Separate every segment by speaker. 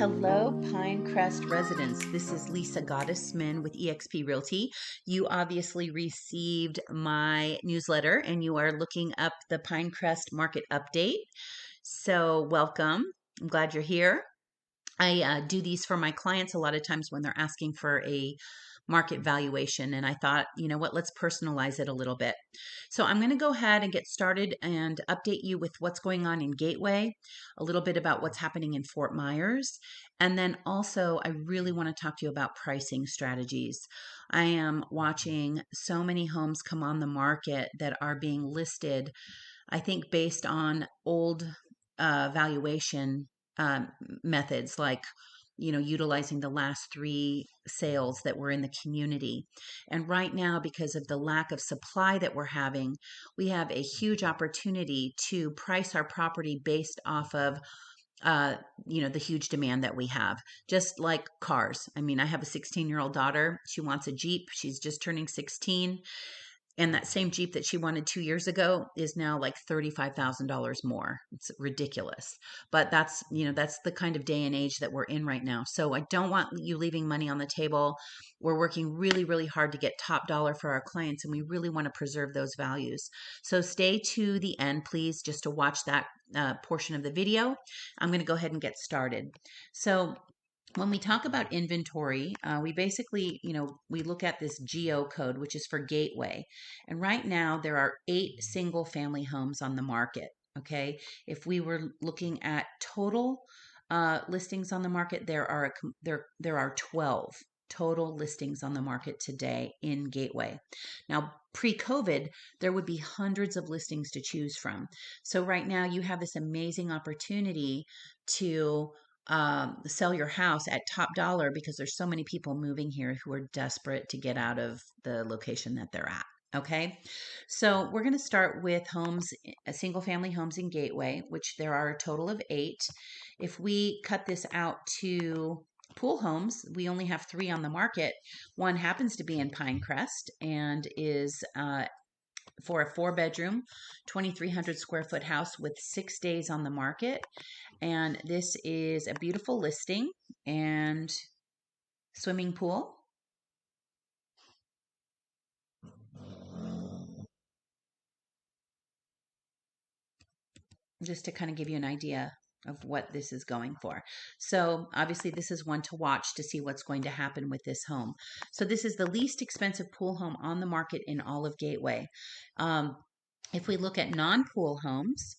Speaker 1: Hello, Pinecrest residents. This is Lisa Gottesman with eXp Realty. You obviously received my newsletter and you are looking up the Pinecrest market update. So, welcome. I'm glad you're here. I do these for my clients a lot of times when they're asking for a market valuation. And I thought, you know what, let's personalize it a little bit. So I'm going to go ahead and get started and update you with what's going on in Gateway, a little bit about what's happening in Fort Myers. And then also, I really want to talk to you about pricing strategies. I am watching so many homes come on the market that are being listed, I think, based on old valuation methods, like utilizing the last three sales that were in the community. And right now, because of the lack of supply that we're having, we have a huge opportunity to price our property based off of the huge demand that we have, just like cars. I mean, I have a 16-year-old daughter. She wants a Jeep. She's just turning 16. And that same Jeep that she wanted 2 years ago is now like $35,000 more. It's ridiculous. But that's the kind of day and age that we're in right now. So I don't want you leaving money on the table. We're working really, really hard to get top dollar for our clients, and we really want to preserve those values. So stay to the end, please, just to watch that portion of the video. I'm going to go ahead and get started. So when we talk about inventory, we basically, we look at this geo code, which is for Gateway. And right now there are 8 single family homes on the market. Okay. If we were looking at total listings on the market, there are 12 total listings on the market today in Gateway. Now, pre-COVID, there would be hundreds of listings to choose from. So right now you have this amazing opportunity to sell your house at top dollar because there's so many people moving here who are desperate to get out of the location that they're at. Okay, so we're going to start with homes, single family homes in Gateway, which there are a total of 8. If we cut this out to pool homes, we only have 3 on the market. One happens to be in Pinecrest and is for a 4-bedroom, 2,300 square foot house with 6 days on the market. And this is a beautiful listing and swimming pool. Just to kind of give you an idea of what this is going for. So obviously this is one to watch to see what's going to happen with this home. So this is the least expensive pool home on the market in all of Gateway. If we look at non-pool homes,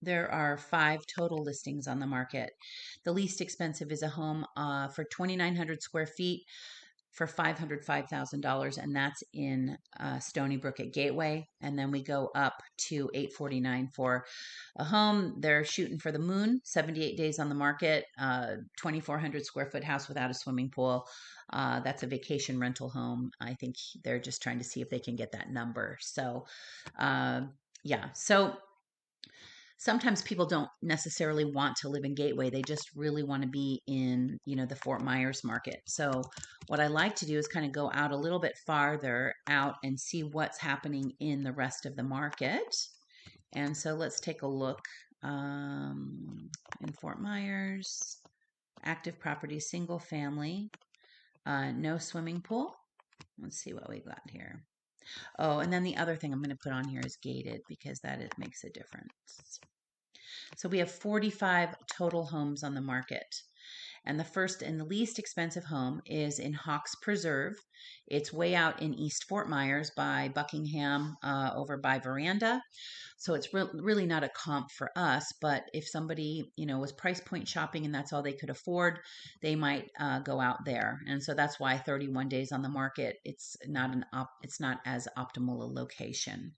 Speaker 1: there are 5 total listings on the market. The least expensive is a home for 2,900 square feet for $505,000, and that's in Stony Brook at Gateway. And then we go up to $849 for a home. They're shooting for the moon, 78 days on the market, 2,400 square foot house without a swimming pool. That's a vacation rental home. I think they're just trying to see if they can get that number. So, yeah. So sometimes people don't necessarily want to live in Gateway. They just really want to be in, the Fort Myers market. So what I like to do is kind of go out a little bit farther out and see what's happening in the rest of the market. And so let's take a look in Fort Myers, active property, single family, no swimming pool. Let's see what we got here. Oh, and then the other thing I'm going to put on here is gated because makes a difference. So we have 45 total homes on the market. And the first and the least expensive home is in Hawks Preserve. It's way out in East Fort Myers by Buckingham, over by Veranda. So it's really not a comp for us, but if somebody, was price point shopping and that's all they could afford, they might go out there. And so that's why 31 days on the market, it's not as optimal a location.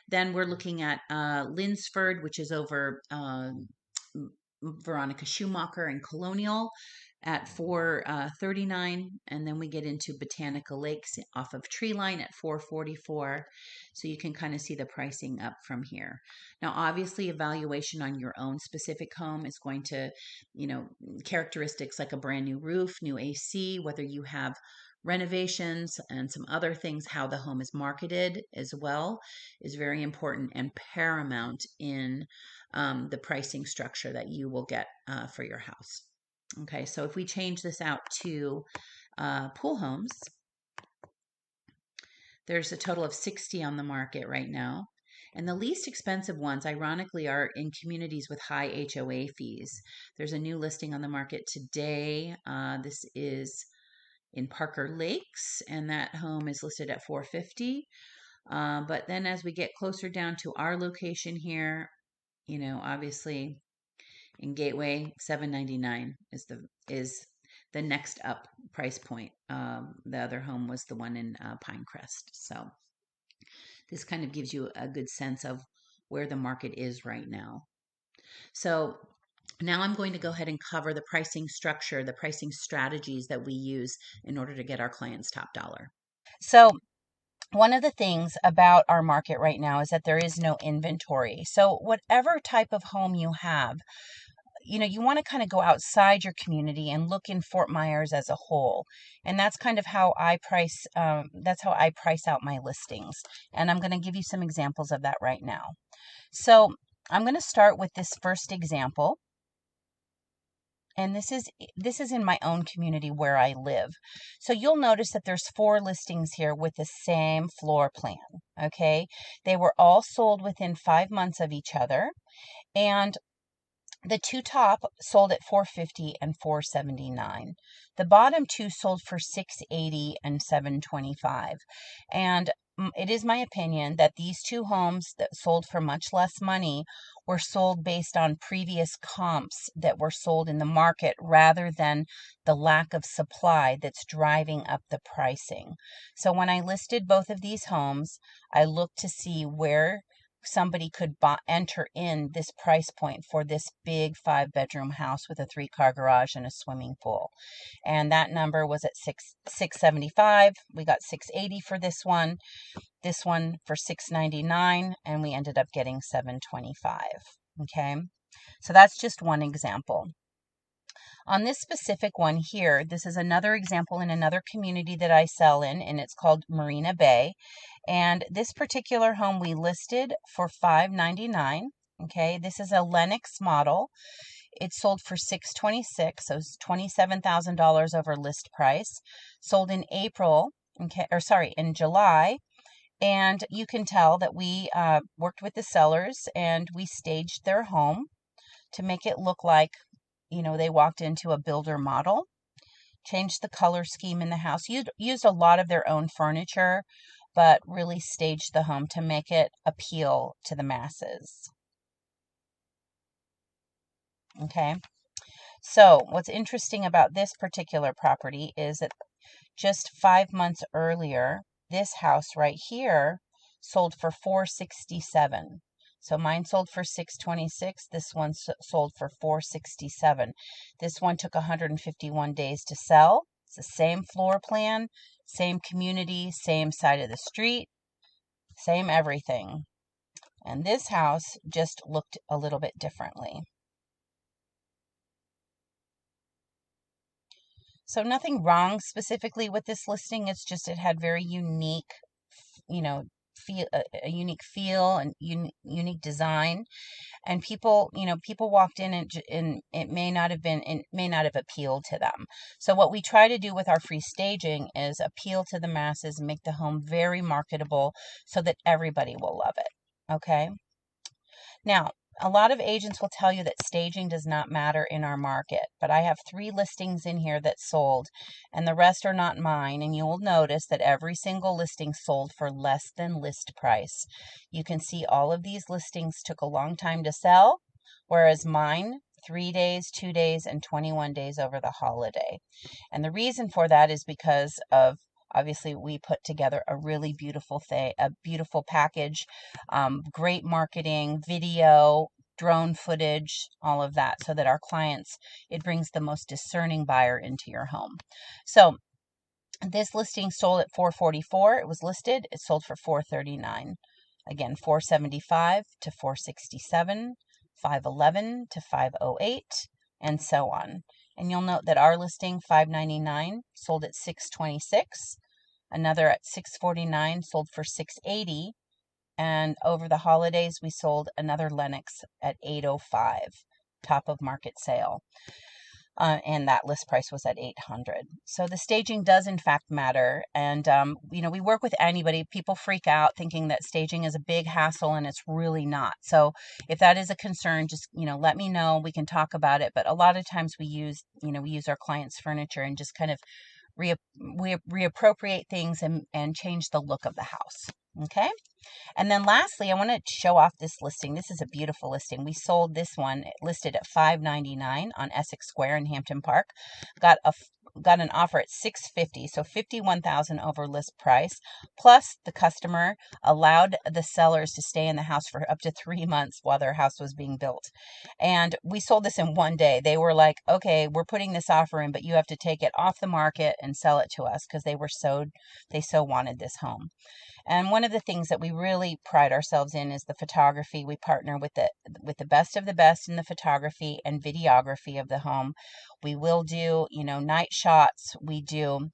Speaker 1: Then we're looking at Linsford, which is over Veronica Schumacher and Colonial at 439, and then we get into Botanica Lakes off of Treeline at 444. So you can kind of see the pricing up from here. Now, obviously, evaluation on your own specific home is going to, characteristics like a brand new roof, new AC, whether you have renovations and some other things, how the home is marketed as well is very important and paramount in the pricing structure that you will get for your house. Okay, so if we change this out to pool homes, there's a total of 60 on the market right now. And the least expensive ones, ironically, are in communities with high HOA fees. There's a new listing on the market today. This is in Parker Lakes, and that home is listed at $450. But then as we get closer down to our location here, obviously in Gateway, $799 is the next up price point. The other home was the one in Pinecrest. So this kind of gives you a good sense of where the market is right now. So now I'm going to go ahead and cover the pricing structure, the pricing strategies that we use in order to get our clients top dollar. So one of the things about our market right now is that there is no inventory. So whatever type of home you have, you want to kind of go outside your community and look in Fort Myers as a whole. And that's kind of how I price, that's how I price out my listings. And I'm going to give you some examples of that right now. So I'm going to start with this first example. And this is in my own community where I live. So you'll notice that there's 4 listings here with the same floor plan. Okay. They were all sold within 5 months of each other. And the 2 top sold at $450 and $479. The bottom 2 sold for $680 and $725. And it is my opinion that these 2 homes that sold for much less money were sold based on previous comps that were sold in the market rather than the lack of supply that's driving up the pricing. So when I listed both of these homes, I looked to see where somebody could enter in this price point for this big 5-bedroom house with a 3-car garage and a swimming pool. And that number was at $675. We got $680 for this one for $699, and we ended up getting $725. Okay, so that's just one example. On this specific one here, this is another example in another community that I sell in, and it's called Marina Bay. And this particular home we listed for $599. Okay, this is a Lennox model. It sold for $626, so it's $27,000 over list price. Sold in April, in July. And you can tell that we worked with the sellers and we staged their home to make it look like they walked into a builder model, changed the color scheme in the house, used a lot of their own furniture, but really staged the home to make it appeal to the masses. Okay, so what's interesting about this particular property is that just 5 months earlier, this house right here sold for $467. So mine sold for $626. This one sold for $467. This one took 151 days to sell. It's the same floor plan, same community, same side of the street, same everything. And this house just looked a little bit differently. So nothing wrong specifically with this listing. It's just it had very unique, a unique feel and unique design, and people walked in and it may not have appealed to them. So what we try to do with our free staging is appeal to the masses, make the home very marketable so that everybody will love it. Okay. Now, a lot of agents will tell you that staging does not matter in our market, but I have 3 listings in here that sold, and the rest are not mine, and you will notice that every single listing sold for less than list price. You can see all of these listings took a long time to sell, whereas mine, 3 days, 2 days, and 21 days over the holiday. And the reason for that is because of obviously, we put together a really beautiful package, great marketing, video, drone footage, all of that, so that our clients, it brings the most discerning buyer into your home. So this listing sold at $444. It was listed. It sold for $439. Again, $475 to $467, $511 to $508, and so on. And you'll note that our listing, $599, sold at $626. Another at $649, sold for $680. And over the holidays, we sold another Lennox at $805, top of market sale. And that list price was at $800. So the staging does in fact matter. And, we work with anybody. People freak out thinking that staging is a big hassle, and it's really not. So if that is a concern, just, let me know. We can talk about it. But a lot of times we use our clients' furniture and just kind of we reappropriate things and change the look of the house. Okay. And then lastly, I want to show off this listing. This is a beautiful listing. We sold this one listed at $599 on Essex Square in Hampton Park. Got an offer at $650, so $51,000 over list price. Plus, the customer allowed the sellers to stay in the house for up to 3 months while their house was being built. And we sold this in one day. They were like, "Okay, we're putting this offer in, but you have to take it off the market and sell it to us," because they so wanted this home. And one of the things that we really pride ourselves in is the photography. We partner with the best of the best in the photography and videography of the home. We will do, night shots. We do,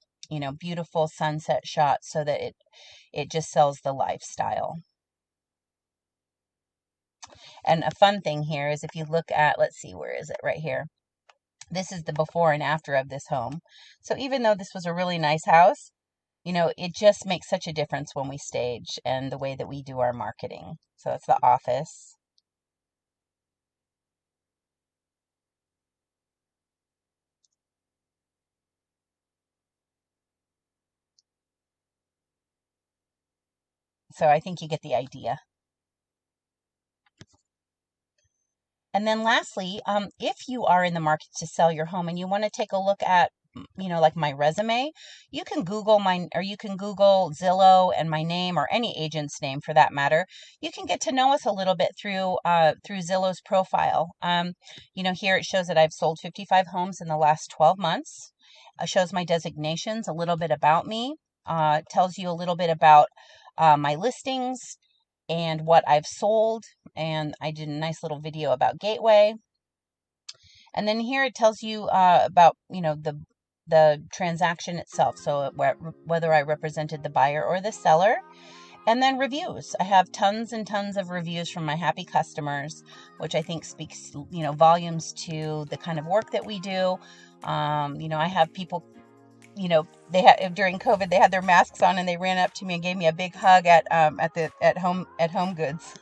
Speaker 1: beautiful sunset shots so that it just sells the lifestyle. And a fun thing here is if you look at, let's see, where is it? Right here. This is the before and after of this home. So even though this was a really nice house, it just makes such a difference when we stage and the way that we do our marketing. So it's the office. So I think you get the idea. And then lastly, if you are in the market to sell your home and you want to take a look at, like my resume, you can Google Zillow and my name, or any agent's name for that matter. You can get to know us a little bit through Zillow's profile. Here it shows that I've sold 55 homes in the last 12 months. It shows my designations, a little bit about me, tells you a little bit about my listings and what I've sold. And I did a nice little video about Gateway. And then here it tells you about, the transaction itself. So whether I represented the buyer or the seller. And then reviews. I have tons and tons of reviews from my happy customers, which I think speaks, volumes to the kind of work that we do. I have people, during COVID, they had their masks on and they ran up to me and gave me a big hug at Home Goods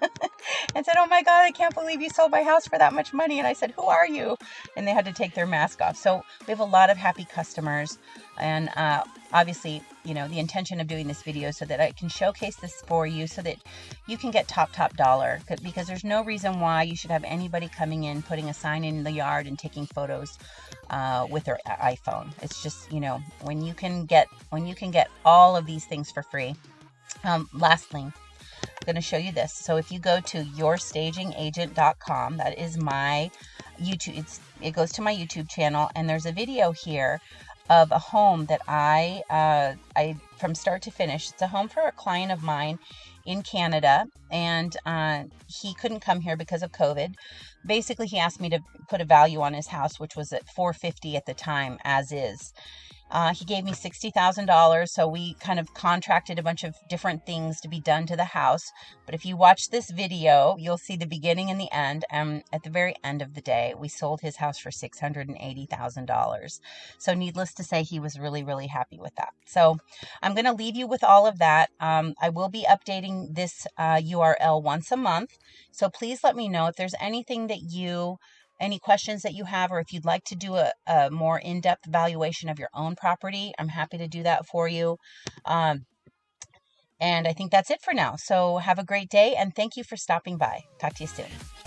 Speaker 1: and said, "Oh my God, I can't believe you sold my house for that much money." And I said, "Who are you?" And they had to take their mask off. So we have a lot of happy customers. And obviously, the intention of doing this video is so that I can showcase this for you so that you can get top dollar, because there's no reason why you should have anybody coming in, putting a sign in the yard and taking photos with their iPhone. It's just, when you can get all of these things for free. Lastly, I'm going to show you this. So if you go to yourstagingagent.com, that is my YouTube, it goes to my YouTube channel, and there's a video here of a home that I from start to finish. It's a home for a client of mine in Canada, and he couldn't come here because of COVID. Basically, he asked me to put a value on his house, which was at $450 at the time, as is. He gave me $60,000, so we kind of contracted a bunch of different things to be done to the house. But if you watch this video, you'll see the beginning and the end. And at the very end of the day, we sold his house for $680,000. So needless to say, he was really, really happy with that. So I'm going to leave you with all of that. I will be updating this URL once a month. So please let me know if there's anything that any questions that you have, or if you'd like to do a more in-depth evaluation of your own property. I'm happy to do that for you. And I think that's it for now. So have a great day, and thank you for stopping by. Talk to you soon.